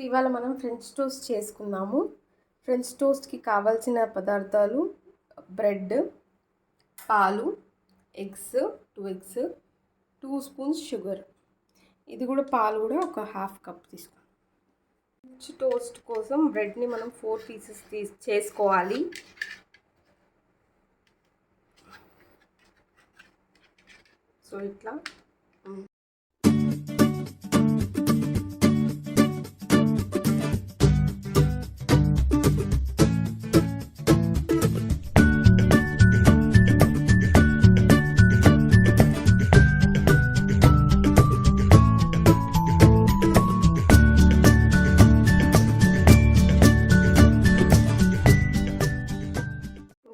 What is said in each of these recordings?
ఇవాళ మనం French toast చేసుకుందాము. ఫ్రెంచ్ టోస్ట్కి కావాల్సిన పదార్థాలు బ్రెడ్, పాలు, ఎగ్స్ 2 ఎగ్స్, 2 స్పూన్స్ షుగర్. ఇది కూడా పాలు కూడా ఒక హాఫ్ కప్ తీసుకోండి. ఫ్రెంచ్ టోస్ట్ కోసం బ్రెడ్ని మనం 4 పీసెస్ చేసుకోవాలి. సో ఇట్లా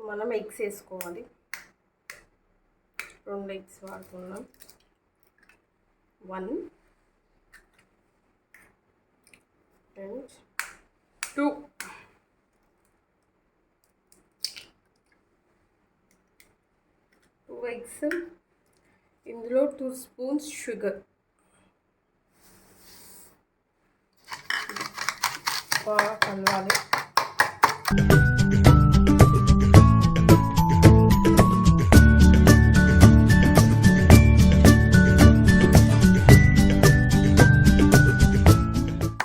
మనం ఎగ్స్ వేసుకోవాలి. 2 ఎగ్స్ వాడుతున్నాం. 1 and 2. ఎగ్స్, ఇందులో 2 స్పూన్స్ షుగర్. బాగా కలవాలి.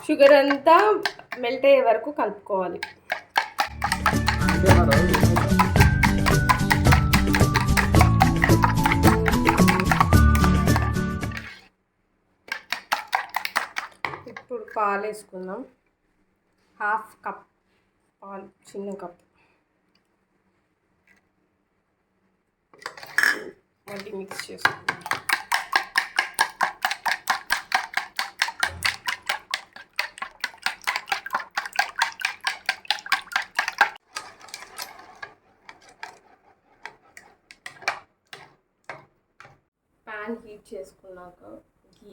షుగర్ అంతా మెల్ట్ అయ్యే వరకు కలుపుకోవాలి. ఇప్పుడు పాలు వేసుకుందాం. హాఫ్ కప్ పాలు, చిన్న కప్. మళ్ళీ మిక్స్ చేసుకుందాం. ప్యాన్ హీట్ చేసుకున్నాక గీ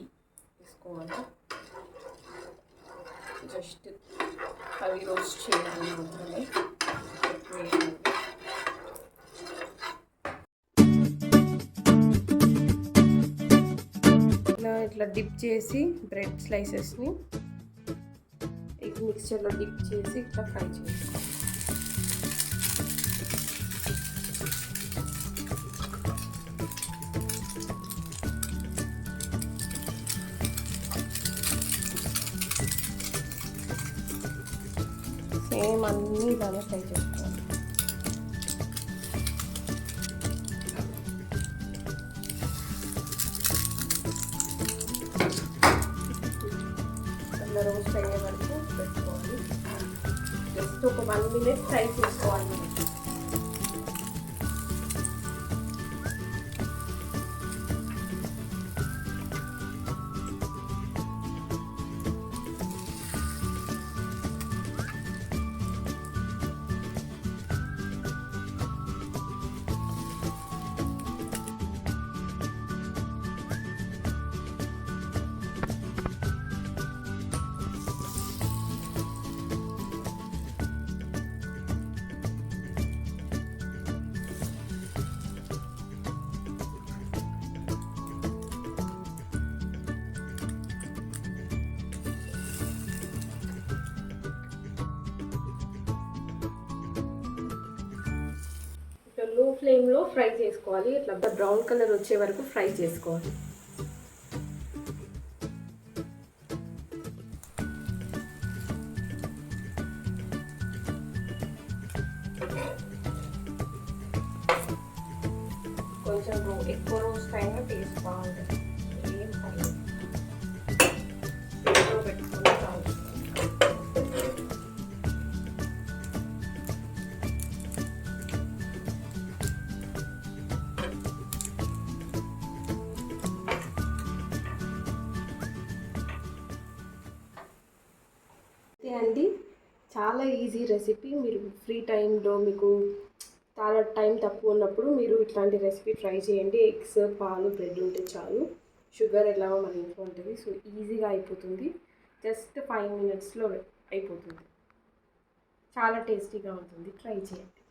వేసుకోవాలి. జస్ట్ అవి రోస్ట్ చేయాలి మాత్రమే. ఇట్లా డిప్ చేసి బ్రెడ్ స్లైసెస్ని ఎగ్ మిక్స్చర్లో డిప్ చేసి ఇట్లా ఫ్రై చేసుకోవాలి. సేమ్ అన్నీ ఇలానే ఫ్రై చేసుకోవాలి. అలా రోస్ట్ అయ్యే వరకు పెట్టుకోవాలి. జస్ట్ ఒక 1 minute ఫ్రై చేసుకోవాలి. లో ఫ్లేమ్లో ఫ్రై చేసుకోవాలి. ఇట్లా బ్రౌన్ కలర్ వచ్చే వరకు ఫ్రై చేసుకోవాలి. కొంచెం ఎక్కువ రోస్ట్ అయినా టేస్ట్ బాగుంటుంది. ఏం పర్లేదు, పెట్టుకుని కావాలి. అండి, చాలా ఈజీ రెసిపీ. మీరు ఫ్రీ టైంలో మీకు చాలా టైం తక్కువ ఉన్నప్పుడు మీరు ఇట్లాంటి రెసిపీ ట్రై చేయండి. ఎగ్స్, పాలు, బ్రెడ్ ఉంటే చాలు. షుగర్ ఎలాగో మన ఇంట్లో ఉంటుంది. సో ఈజీగా అయిపోతుంది. జస్ట్ 5 minutesలో అయిపోతుంది. చాలా టేస్టీగా ఉంటుంది. ట్రై చేయండి.